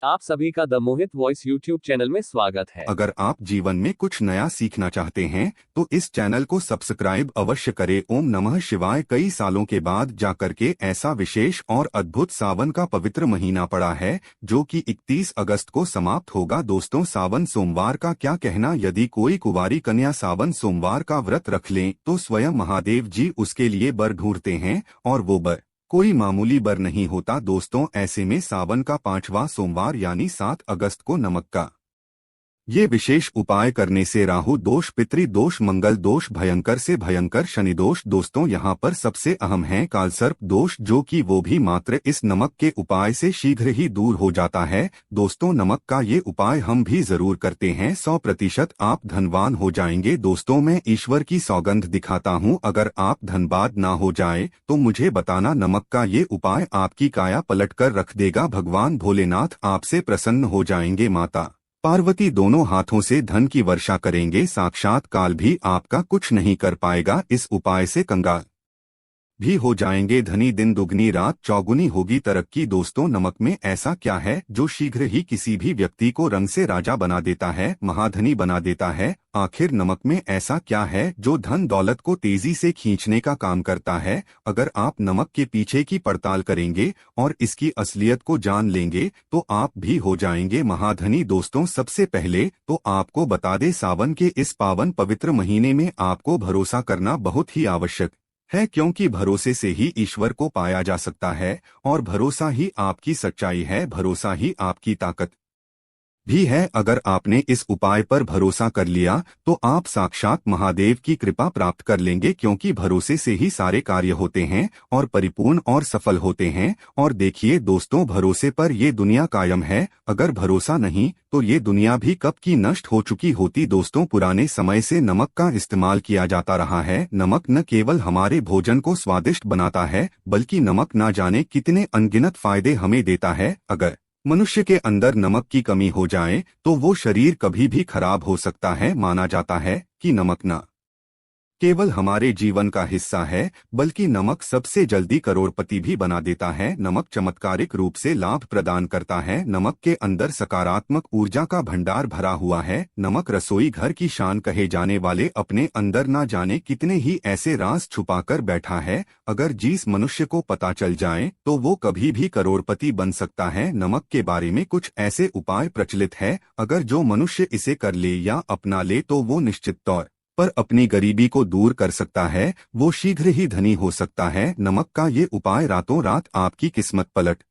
आप सभी का the Mohit voice YouTube channel में स्वागत है। अगर आप जीवन में कुछ नया सीखना चाहते हैं तो इस चैनल को सब्सक्राइब अवश्य करें। ओम नमः शिवाय। कई सालों के बाद जाकर के ऐसा विशेष और अद्भुत सावन का पवित्र महीना पड़ा है जो कि 31 अगस्त को समाप्त होगा। दोस्तों, सावन सोमवार का क्या कहना? यदि कोई कुंवारी कन्या सावन सोमवार का व्रत रख लें तो स्वयं महादेव जी उसके लिए वर ढूंढते हैं, और वो वर कोई मामूली बर नहीं होता। दोस्तों, ऐसे में सावन का 5वां सोमवार यानी 7 अगस्त को नमक का ये विशेष उपाय करने से राहु दोष, पितृ दोष, मंगल दोष, भयंकर से भयंकर शनि दोष, दोस्तों यहाँ पर सबसे अहम है कालसर्प दोष, जो कि वो भी मात्र इस नमक के उपाय से शीघ्र ही दूर हो जाता है। दोस्तों, नमक का ये उपाय हम भी जरूर करते हैं, 100% आप धनवान हो जाएंगे। दोस्तों, मैं ईश्वर की सौगंध दिखाता हूँ, अगर आप धनबाद ना हो जाए तो मुझे बताना। नमक का ये उपाय आपकी काया पलट कर रख देगा। भगवान भोलेनाथ आपसे प्रसन्न हो जाएंगे, माता पार्वती दोनों हाथों से धन की वर्षा करेंगे, साक्षात काल भी आपका कुछ नहीं कर पाएगा। इस उपाय से कंगाल भी हो जाएंगे धनी, दिन दुगनी रात चौगुनी होगी तरक्की। दोस्तों, नमक में ऐसा क्या है जो शीघ्र ही किसी भी व्यक्ति को रंग से राजा बना देता है, महाधनी बना देता है? आखिर नमक में ऐसा क्या है जो धन दौलत को तेजी से खींचने का काम करता है? अगर आप नमक के पीछे की पड़ताल करेंगे और इसकी असलियत को जान लेंगे तो आप भी हो जाएंगे महाधनी। दोस्तों, सबसे पहले तो आपको बता दें, सावन के इस पावन पवित्र महीने में आपको भरोसा करना बहुत ही आवश्यक है, क्योंकि भरोसे से ही ईश्वर को पाया जा सकता है, और भरोसा ही आपकी सच्चाई है, भरोसा ही आपकी ताकत भी है। अगर आपने इस उपाय पर भरोसा कर लिया तो आप साक्षात महादेव की कृपा प्राप्त कर लेंगे, क्योंकि भरोसे से ही सारे कार्य होते हैं और परिपूर्ण और सफल होते हैं। और देखिए दोस्तों, भरोसे पर ये दुनिया कायम है, अगर भरोसा नहीं तो ये दुनिया भी कब की नष्ट हो चुकी होती। दोस्तों, पुराने समय से नमक का इस्तेमाल किया जाता रहा है। नमक न केवल हमारे भोजन को स्वादिष्ट बनाता है, बल्कि नमक ना जाने कितने अनगिनत फायदे हमें देता है। अगर मनुष्य के अंदर नमक की कमी हो जाए तो वो शरीर कभी भी खराब हो सकता है। माना जाता है कि नमक न केवल हमारे जीवन का हिस्सा है, बल्कि नमक सबसे जल्दी करोड़पति भी बना देता है। नमक चमत्कारिक रूप से लाभ प्रदान करता है। नमक के अंदर सकारात्मक ऊर्जा का भंडार भरा हुआ है। नमक रसोई घर की शान कहे जाने वाले अपने अंदर ना जाने कितने ही ऐसे राज छुपाकर बैठा है। अगर जिस मनुष्य को पता चल जाए तो वो कभी भी करोड़पति बन सकता है। नमक के बारे में कुछ ऐसे उपाय प्रचलित है, अगर जो मनुष्य इसे कर ले या अपना ले तो वो निश्चित तौर पर अपनी गरीबी को दूर कर सकता है, वो शीघ्र ही धनी हो सकता है। नमक का ये उपाय रातों रात आपकी किस्मत पलट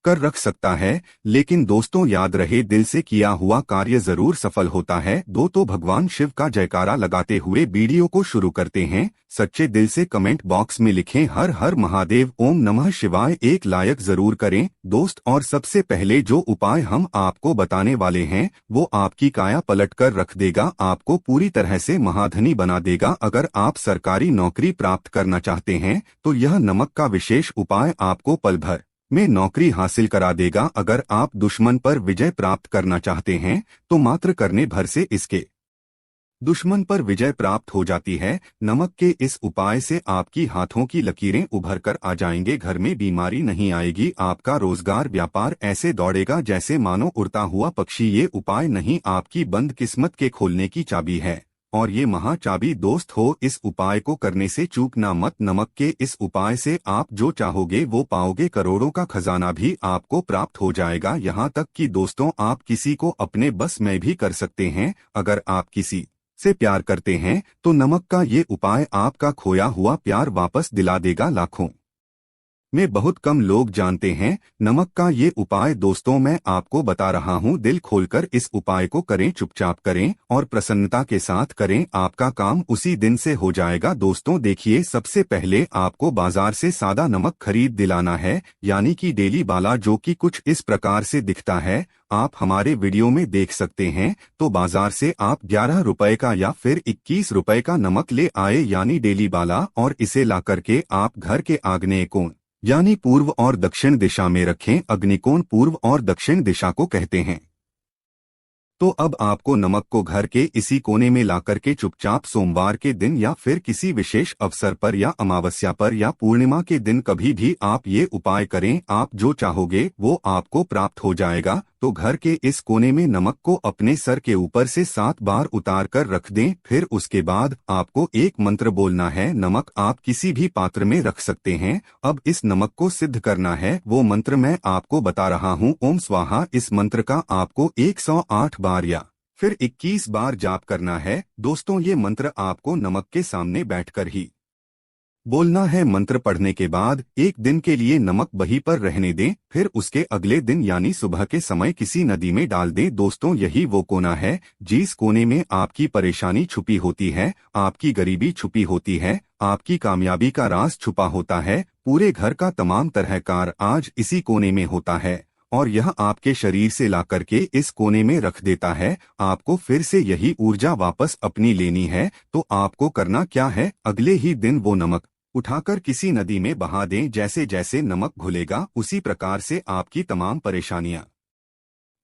कर रख सकता है, लेकिन दोस्तों याद रहे, दिल से किया हुआ कार्य जरूर सफल होता है। तो भगवान शिव का जयकारा लगाते हुए वीडियो को शुरू करते हैं। सच्चे दिल से कमेंट बॉक्स में लिखें हर हर महादेव, ओम नमः शिवाय, एक लाइक जरूर करें दोस्त। और सबसे पहले जो उपाय हम आपको बताने वाले हैं वो आपकी काया पलट कर रख देगा, आपको पूरी तरह से महाधनी बना देगा। अगर आप सरकारी नौकरी प्राप्त करना चाहते हैं तो यह नमक का विशेष उपाय आपको पल भर में नौकरी हासिल करा देगा। अगर आप दुश्मन पर विजय प्राप्त करना चाहते हैं तो मात्र करने भर से इसके दुश्मन पर विजय प्राप्त हो जाती है। नमक के इस उपाय से आपकी हाथों की लकीरें उभर कर आ जाएंगे, घर में बीमारी नहीं आएगी, आपका रोजगार व्यापार ऐसे दौड़ेगा जैसे मानो उड़ता हुआ पक्षी। ये उपाय नहीं, आपकी बंद किस्मत के खोलने की चाबी है, और ये महा चाबी दोस्त हो। इस उपाय को करने से चूकना मत। नमक के इस उपाय से आप जो चाहोगे वो पाओगे, करोड़ों का खजाना भी आपको प्राप्त हो जाएगा। यहाँ तक कि दोस्तों, आप किसी को अपने बस में भी कर सकते हैं। अगर आप किसी से प्यार करते हैं तो नमक का ये उपाय आपका खोया हुआ प्यार वापस दिला देगा। लाखों में बहुत कम लोग जानते हैं नमक का ये उपाय। दोस्तों, मैं आपको बता रहा हूँ, दिल खोलकर इस उपाय को करें, चुपचाप करें और प्रसन्नता के साथ करें, आपका काम उसी दिन से हो जाएगा। दोस्तों देखिए, सबसे पहले आपको बाजार से सादा नमक खरीद दिलाना है, यानी कि डेली वाला, जो कि कुछ इस प्रकार से दिखता है। आप हमारे वीडियो में देख सकते हैं। तो बाजार से आप 11 रुपए का या फिर 21 रुपए का नमक ले आए, यानी डेली वाला, और इसे ला करके आप घर के आग्नेय कोण यानी पूर्व और दक्षिण दिशा में रखें। अग्निकोण पूर्व और दक्षिण दिशा को कहते हैं। तो अब आपको नमक को घर के इसी कोने में लाकर के चुपचाप सोमवार के दिन या फिर किसी विशेष अवसर पर या अमावस्या पर या पूर्णिमा के दिन कभी भी आप ये उपाय करें, आप जो चाहोगे वो आपको प्राप्त हो जाएगा। तो घर के इस कोने में नमक को अपने सर के ऊपर से 7 बार उतार कर रख दें। फिर उसके बाद आपको एक मंत्र बोलना है। नमक आप किसी भी पात्र में रख सकते हैं। अब इस नमक को सिद्ध करना है, वो मंत्र मैं आपको बता रहा हूँ। ओम स्वाहा, इस मंत्र का आपको 108 बार या फिर 21 बार जाप करना है। दोस्तों, ये मंत्र आपको नमक के सामने बैठकर ही बोलना है। मंत्र पढ़ने के बाद एक दिन के लिए नमक वहीं पर रहने दें, फिर उसके अगले दिन यानी सुबह के समय किसी नदी में डाल दें। दोस्तों, यही वो कोना है जिस कोने में आपकी परेशानी छुपी होती है, आपकी गरीबी छुपी होती है, आपकी कामयाबी का राज छुपा होता है। पूरे घर का तमाम तरह कार आज इसी कोने में होता है और यह आपके शरीर से ला करके इस कोने में रख देता है। आपको फिर से यही ऊर्जा वापस अपनी लेनी है। तो आपको करना क्या है, अगले ही दिन वो नमक उठाकर किसी नदी में बहा दें। जैसे जैसे नमक घुलेगा उसी प्रकार से आपकी तमाम परेशानियां,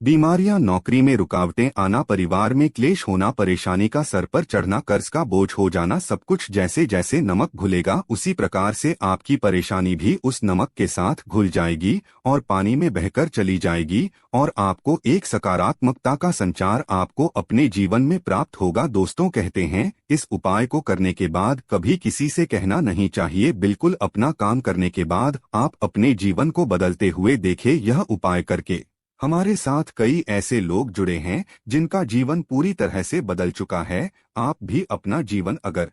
बीमारियां, नौकरी में रुकावटें आना, परिवार में क्लेश होना, परेशानी का सर पर चढ़ना, कर्ज का बोझ हो जाना, सब कुछ जैसे जैसे नमक घुलेगा उसी प्रकार से आपकी परेशानी भी उस नमक के साथ घुल जाएगी और पानी में बहकर चली जाएगी और आपको एक सकारात्मकता का संचार आपको अपने जीवन में प्राप्त होगा। दोस्तों, कहते हैं इस उपाय को करने के बाद कभी किसी से कहना नहीं चाहिए। बिल्कुल अपना काम करने के बाद आप अपने जीवन को बदलते हुए देखें। यह उपाय करके हमारे साथ कई ऐसे लोग जुड़े हैं जिनका जीवन पूरी तरह से बदल चुका है। आप भी अपना जीवन अगर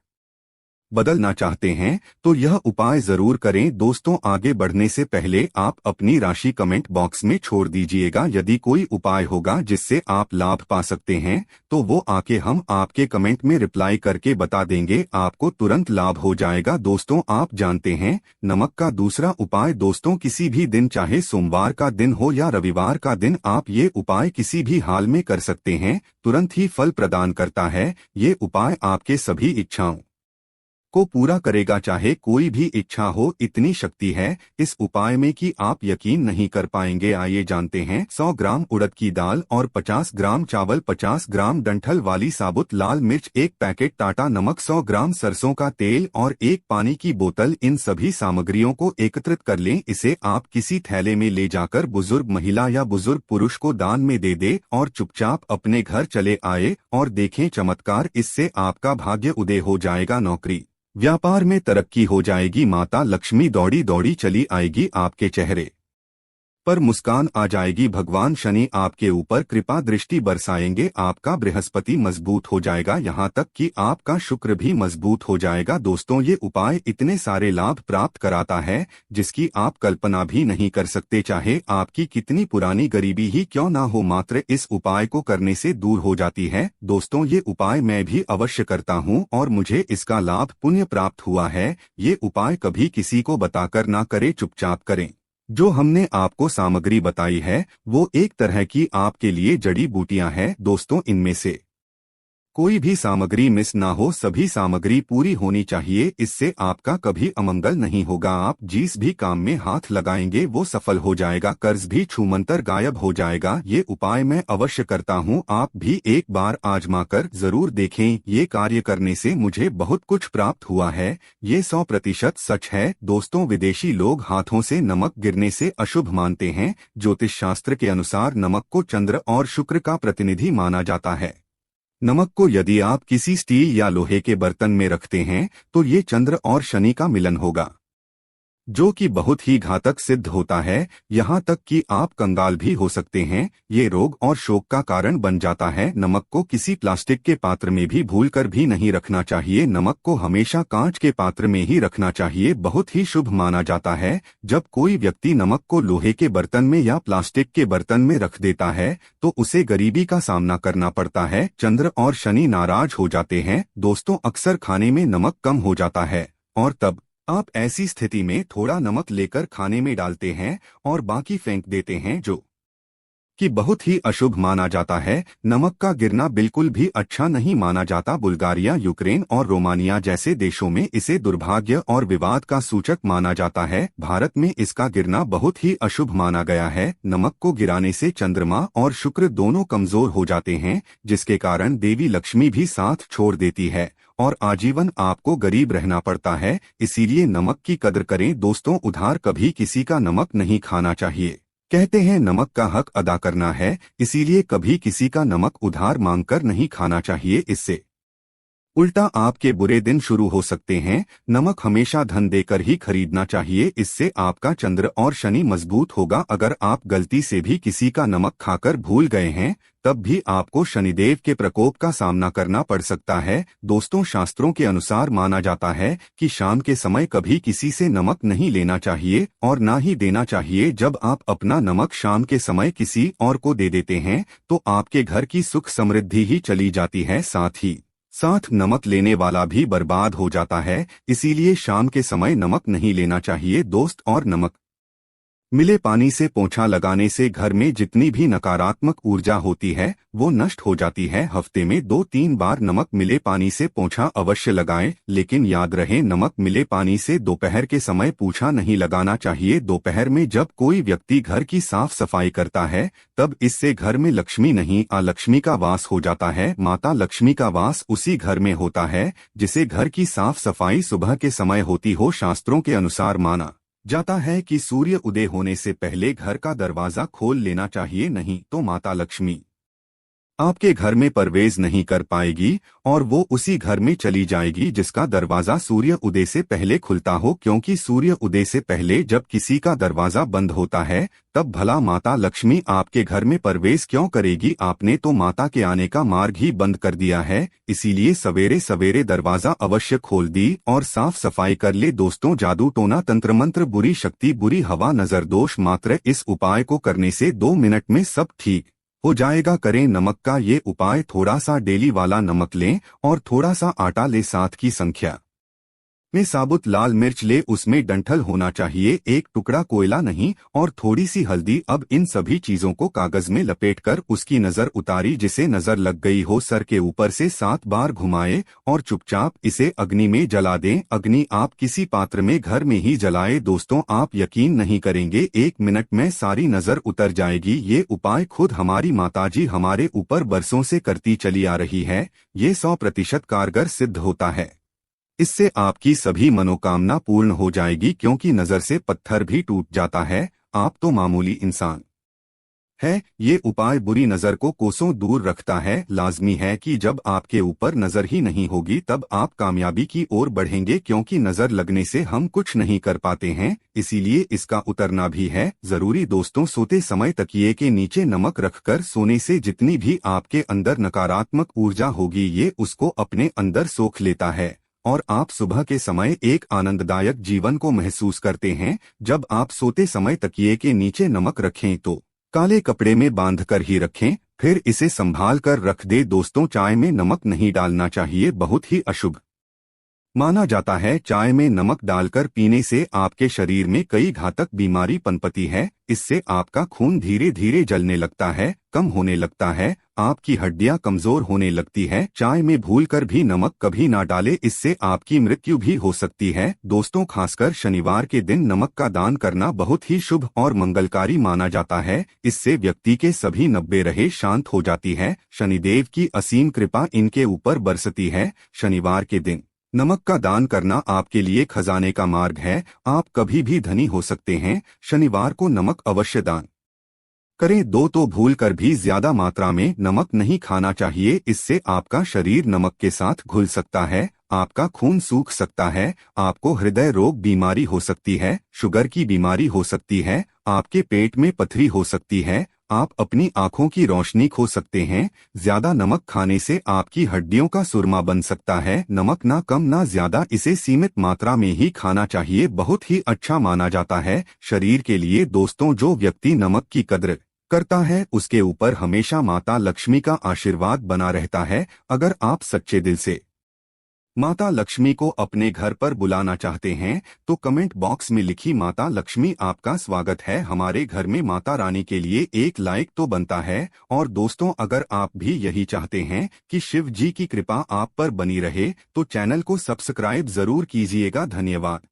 बदलना चाहते हैं तो यह उपाय जरूर करें। दोस्तों, आगे बढ़ने से पहले आप अपनी राशि कमेंट बॉक्स में छोड़ दीजिएगा। यदि कोई उपाय होगा जिससे आप लाभ पा सकते हैं तो वो आके हम आपके कमेंट में रिप्लाई करके बता देंगे, आपको तुरंत लाभ हो जाएगा। दोस्तों, आप जानते हैं नमक का दूसरा उपाय, दोस्तों किसी भी दिन, चाहे सोमवार का दिन हो या रविवार का दिन, आप ये उपाय किसी भी हाल में कर सकते हैं, तुरंत ही फल प्रदान करता है। ये उपाय आपके सभी इच्छाओं को पूरा करेगा, चाहे कोई भी इच्छा हो। इतनी शक्ति है इस उपाय में कि आप यकीन नहीं कर पाएंगे। आइए जानते हैं। 100 ग्राम उड़द की दाल और 50 ग्राम चावल, 50 ग्राम डंठल वाली साबुत लाल मिर्च, 1 पैकेट टाटा नमक, 100 ग्राम सरसों का तेल और 1 पानी की बोतल। इन सभी सामग्रियों को एकत्रित कर लें। इसे आप किसी थैले में ले जाकर बुजुर्ग महिला या बुजुर्ग पुरुष को दान में दे दे और चुपचाप अपने घर चले आए और देखें चमत्कार। इससे आपका भाग्य उदय हो जाएगा, नौकरी व्यापार में तरक्की हो जाएगी, माता लक्ष्मी दौड़ी दौड़ी चली आएगी, आपके चेहरे पर मुस्कान आ जाएगी, भगवान शनि आपके ऊपर कृपा दृष्टि बरसाएंगे, आपका बृहस्पति मजबूत हो जाएगा, यहाँ तक कि आपका शुक्र भी मजबूत हो जाएगा। दोस्तों, ये उपाय इतने सारे लाभ प्राप्त कराता है जिसकी आप कल्पना भी नहीं कर सकते। चाहे आपकी कितनी पुरानी गरीबी ही क्यों ना हो, मात्र इस उपाय को करने से दूर हो जाती है। दोस्तों, ये उपाय मैं भी अवश्य करता हूँ और मुझे इसका लाभ पुण्य प्राप्त हुआ है। ये उपाय कभी किसी को बताकर ना करें, चुपचाप करें। जो हमने आपको सामग्री बताई है वो एक तरह की आपके लिए जड़ी बूटियां हैं। दोस्तों, इनमें से कोई भी सामग्री मिस ना हो, सभी सामग्री पूरी होनी चाहिए। इससे आपका कभी अमंगल नहीं होगा। आप जिस भी काम में हाथ लगाएंगे वो सफल हो जाएगा, कर्ज भी छूमंतर गायब हो जाएगा। ये उपाय मैं अवश्य करता हूँ, आप भी एक बार आजमा कर जरूर देखें। ये कार्य करने से मुझे बहुत कुछ प्राप्त हुआ है, ये 100% सच है। दोस्तों, विदेशी लोग हाथों से नमक गिरने से अशुभ मानते हैं। ज्योतिष शास्त्र के अनुसार नमक को चंद्र और शुक्र का प्रतिनिधि माना जाता है। नमक को यदि आप किसी स्टील या लोहे के बर्तन में रखते हैं तो ये चंद्र और शनि का मिलन होगा, जो कि बहुत ही घातक सिद्ध होता है। यहाँ तक कि आप कंगाल भी हो सकते हैं। ये रोग और शोक का कारण बन जाता है। नमक को किसी प्लास्टिक के पात्र में भी भूलकर भी नहीं रखना चाहिए। नमक को हमेशा कांच के पात्र में ही रखना चाहिए, बहुत ही शुभ माना जाता है। जब कोई व्यक्ति नमक को लोहे के बर्तन में या प्लास्टिक के बर्तन में रख देता है तो उसे गरीबी का सामना करना पड़ता है, चंद्र और शनि नाराज हो जाते हैं। दोस्तों, अक्सर खाने में नमक कम हो जाता है और तब आप ऐसी स्थिति में थोड़ा नमक लेकर खाने में डालते हैं और बाकी फेंक देते हैं, जो कि बहुत ही अशुभ माना जाता है। नमक का गिरना बिल्कुल भी अच्छा नहीं माना जाता। बुल्गारिया, यूक्रेन और रोमानिया जैसे देशों में इसे दुर्भाग्य और विवाद का सूचक माना जाता है। भारत में इसका गिरना बहुत ही अशुभ माना गया है। नमक को गिराने से चंद्रमा और शुक्र दोनों कमजोर हो जाते हैं, जिसके कारण देवी लक्ष्मी भी साथ छोड़ देती है और आजीवन आपको गरीब रहना पड़ता है। इसीलिए नमक की कदर करें दोस्तों। उधार कभी किसी का नमक नहीं खाना चाहिए। कहते हैं नमक का हक अदा करना है, इसीलिए कभी किसी का नमक उधार मांगकर नहीं खाना चाहिए। इससे उल्टा आपके बुरे दिन शुरू हो सकते हैं। नमक हमेशा धन देकर ही खरीदना चाहिए, इससे आपका चंद्र और शनि मजबूत होगा। अगर आप गलती से भी किसी का नमक खाकर भूल गए हैं, तब भी आपको शनिदेव के प्रकोप का सामना करना पड़ सकता है। दोस्तों, शास्त्रों के अनुसार माना जाता है कि शाम के समय कभी किसी से नमक नहीं लेना चाहिए और ना ही देना चाहिए। जब आप अपना नमक शाम के समय किसी और को दे देते हैं, तो आपके घर की सुख समृद्धि ही चली जाती है, साथ नमक लेने वाला भी बर्बाद हो जाता है। इसीलिए शाम के समय नमक नहीं लेना चाहिए दोस्त। और नमक मिले पानी से पोंछा लगाने से घर में जितनी भी नकारात्मक ऊर्जा होती है वो नष्ट हो जाती है। हफ्ते में 2-3 बार नमक मिले पानी से पोंछा अवश्य लगाएं, लेकिन याद रहे नमक मिले पानी से दोपहर के समय पोंछा नहीं लगाना चाहिए। दोपहर में जब कोई व्यक्ति घर की साफ सफाई करता है, तब इससे घर में लक्ष्मी नहीं अलक्ष्मी का वास हो जाता है। माता लक्ष्मी का वास उसी घर में होता है जिसे घर की साफ सफाई सुबह के समय होती हो। शास्त्रों के अनुसार माना जाता है कि सूर्य उदय होने से पहले घर का दरवाजा खोल लेना चाहिए, नहीं तो माता लक्ष्मी आपके घर में प्रवेश नहीं कर पाएगी और वो उसी घर में चली जाएगी जिसका दरवाजा सूर्य उदय से पहले खुलता हो। क्योंकि सूर्य उदय से पहले जब किसी का दरवाजा बंद होता है, तब भला माता लक्ष्मी आपके घर में प्रवेश क्यों करेगी? आपने तो माता के आने का मार्ग ही बंद कर दिया है। इसीलिए सवेरे सवेरे दरवाजा अवश्य खोल दी और साफ सफाई कर ले। दोस्तों, जादू टोना तंत्र मंत्र, बुरी शक्ति, बुरी हवा, नजर दोष, मात्र इस उपाय को करने से 2 मिनट में सब ठीक हो जाएगा। करें नमक का ये उपाय। थोड़ा सा डेली वाला नमक लें और थोड़ा सा आटा ले। 7 की संख्या में साबुत लाल मिर्च ले, उसमें डंठल होना चाहिए, एक टुकड़ा कोयला नहीं, और थोड़ी सी हल्दी। अब इन सभी चीजों को कागज में लपेटकर उसकी नजर उतारी। जिसे नजर लग गई हो, सर के ऊपर से 7 बार घुमाए और चुपचाप इसे अग्नि में जला दें। अग्नि आप किसी पात्र में घर में ही जलाए। दोस्तों, आप यकीन नहीं करेंगे, 1 मिनट में सारी नजर उतर जाएगी। ये उपाय खुद हमारी माताजी हमारे ऊपर बरसों से करती चली आ रही है। ये 100% कारगर सिद्ध होता है। इससे आपकी सभी मनोकामना पूर्ण हो जाएगी, क्योंकि नजर से पत्थर भी टूट जाता है। आप तो मामूली इंसान है। ये उपाय बुरी नजर को कोसों दूर रखता है। लाजमी है कि जब आपके ऊपर नजर ही नहीं होगी, तब आप कामयाबी की ओर बढ़ेंगे, क्योंकि नजर लगने से हम कुछ नहीं कर पाते हैं। इसीलिए इसका उतरना भी है जरूरी। दोस्तों, सोते समय तकिए के नीचे नमक रखकर सोने से जितनी भी आपके अंदर नकारात्मक ऊर्जा होगी, ये उसको अपने अंदर सोख लेता है और आप सुबह के समय एक आनंददायक जीवन को महसूस करते हैं। जब आप सोते समय तकिए के नीचे नमक रखें तो काले कपड़े में बांधकर ही रखें, फिर इसे संभाल कर रख दे। दोस्तों, चाय में नमक नहीं डालना चाहिए, बहुत ही अशुभ माना जाता है। चाय में नमक डालकर पीने से आपके शरीर में कई घातक बीमारी पनपती है। इससे आपका खून धीरे धीरे जलने लगता है, कम होने लगता है, आपकी हड्डियां कमजोर होने लगती है। चाय में भूलकर भी नमक कभी ना डाले, इससे आपकी मृत्यु भी हो सकती है। दोस्तों, खासकर शनिवार के दिन नमक का दान करना बहुत ही शुभ और मंगलकारी माना जाता है। इससे व्यक्ति के सभी 90 रहे शांत हो जाती है। शनिदेव की असीम कृपा इनके ऊपर बरसती है। शनिवार के दिन नमक का दान करना आपके लिए खजाने का मार्ग है। आप कभी भी धनी हो सकते हैं। शनिवार को नमक अवश्य दान करें। 2 तो भूल कर भी ज्यादा मात्रा में नमक नहीं खाना चाहिए। इससे आपका शरीर नमक के साथ घुल सकता है, आपका खून सूख सकता है, आपको हृदय रोग बीमारी हो सकती है, शुगर की बीमारी हो सकती है, आपके पेट में पथरी हो सकती है, आप अपनी आंखों की रोशनी खो सकते हैं। ज्यादा नमक खाने से आपकी हड्डियों का सुरमा बन सकता है। नमक ना कम ना ज्यादा, इसे सीमित मात्रा में ही खाना चाहिए, बहुत ही अच्छा माना जाता है शरीर के लिए। दोस्तों, जो व्यक्ति नमक की कद्र करता है, उसके ऊपर हमेशा माता लक्ष्मी का आशीर्वाद बना रहता है। अगर आप सच्चे दिल से माता लक्ष्मी को अपने घर पर बुलाना चाहते हैं तो कमेंट बॉक्स में लिखी माता लक्ष्मी आपका स्वागत है हमारे घर में। माता रानी के लिए एक लाइक तो बनता है। और दोस्तों, अगर आप भी यही चाहते हैं कि शिव जी की कृपा आप पर बनी रहे तो चैनल को सब्सक्राइब जरूर कीजिएगा। धन्यवाद।